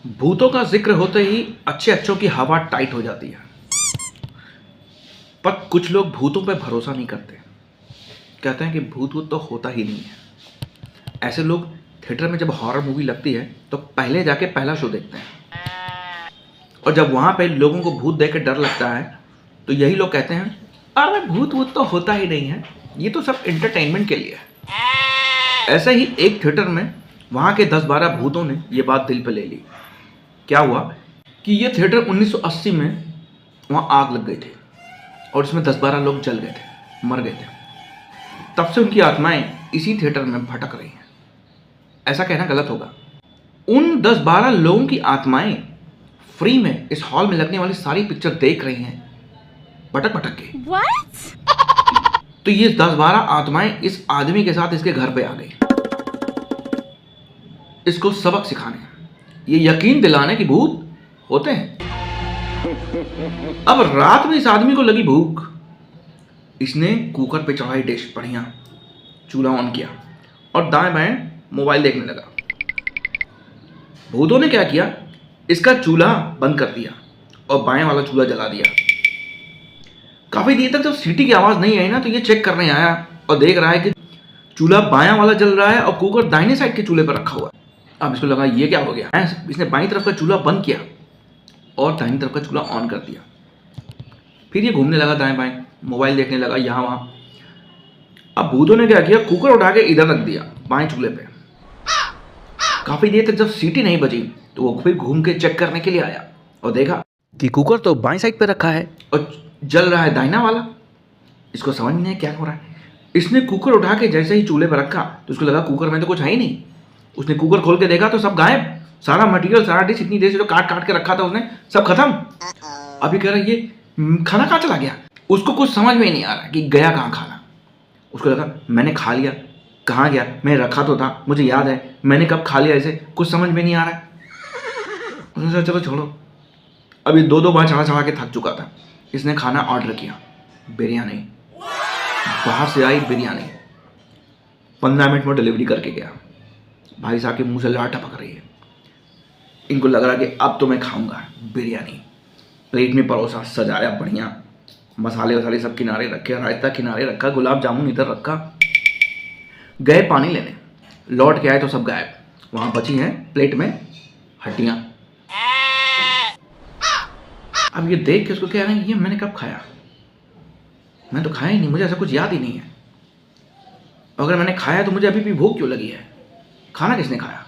भूतों का जिक्र होते ही अच्छे अच्छों की हवा टाइट हो जाती है। पर कुछ लोग भूतों पे भरोसा नहीं करते। कहते हैं कि भूत वूत तो होता ही नहीं है। ऐसे लोग थिएटर में जब हॉरर मूवी लगती है तो पहले जाके पहला शो देखते हैं, और जब वहां पे लोगों को भूत देख के डर लगता है तो यही लोग कहते हैं अरे भूत वूत तो होता ही नहीं है, ये तो सब एंटरटेनमेंट के लिए है। ऐसे ही एक थिएटर में वहां के 10-12 भूतों ने ये बात दिल पे ले ली। क्या हुआ कि ये थिएटर 1980 में वहाँ आग लग गई थी और इसमें 10-12 लोग जल गए थे, मर गए थे। तब से उनकी आत्माएं इसी थिएटर में भटक रही हैं। ऐसा कहना गलत होगा। उन 10-12 लोगों की आत्माएं फ्री में इस हॉल में लगने वाली सारी पिक्चर देख रही हैं, भटक भटक के। What? तो ये 10-12 आत्माएं इस आदमी के साथ इसके घर पे आ गई, इसको सबक सिखाने, ये यकीन दिलाने कि भूत होते हैं। अब रात में इस आदमी को लगी भूख, इसने कुकर पे चढ़ाई डिश, बढ़िया चूल्हा ऑन किया और दाएं बाएं मोबाइल देखने लगा। भूतों ने क्या किया, इसका चूल्हा बंद कर दिया और बाएं वाला चूल्हा जला दिया। काफी देर तक जब सीटी की आवाज नहीं आई ना तो ये चेक करने आया और देख रहा है कि चूल्हा बायां वाला जल रहा है और कुकर दाहिने साइड के चूल्हे पर रखा हुआ है। अब इसको लगा ये क्या हो गया है। इसने बाईं तरफ का चूल्हा बंद किया और दाहिनी तरफ का चूल्हा ऑन कर दिया। फिर ये घूमने लगा दाएं बाएं, मोबाइल देखने लगा यहाँ वहां। अब भूतों ने क्या किया, कुकर उठा के इधर रख दिया बाएं चूल्हे पे। काफी देर तक जब सीटी नहीं बजी तो वो फिर घूम के चेक करने के लिए आया और देखा कि कुकर तो बाएं साइड पे रखा है और जल रहा है दाहिना वाला। इसको समझ नहीं है क्या हो रहा है। इसने कुकर उठा के जैसे ही चूल्हे पर रखा तो उसको लगा कुकर में तो कुछ है ही नहीं। उसने कुकर खोल के देखा तो सब गायब, सारा मटेरियल, सारा डिश, इतनी देर से जो काट काट के रखा था उसने, सब खत्म। अभी कह रहा है ये खाना कहाँ चला गया। उसको कुछ समझ में ही नहीं आ रहा कि गया कहाँ खाना। उसको लगा मैंने खा लिया, कहाँ गया, मैं रखा तो था, मुझे याद है, मैंने कब खा लिया, इसे कुछ समझ में नहीं आ रहा है। उसने सोचा चलो छोड़ो। अभी 2-2 बार चढ़ा चढ़ा के थक चुका था। इसने खाना ऑर्डर किया, बिरयानी। बाहर से आई बिरयानी, 15 मिनट में डिलीवरी करके गया। भाई साहब के मुंह से लार टपक रही है। इनको लग रहा कि अब तो मैं खाऊंगा बिरयानी। प्लेट में परोसा, सजाया बढ़िया, मसाले वसाले सब किनारे रखे, रायता किनारे रखा, गुलाब जामुन इधर रखा। गए पानी लेने, लौट के आए तो सब गायब। वहां बची हैं प्लेट में हड्डियां। अब ये देख के उसको कह रहे हैं ये मैंने कब खाया, मैं तो खाया ही नहीं, मुझे ऐसा कुछ याद ही नहीं है। अगर मैंने खाया तो मुझे अभी भी भूख क्यों लगी है, खाना किसने खाया।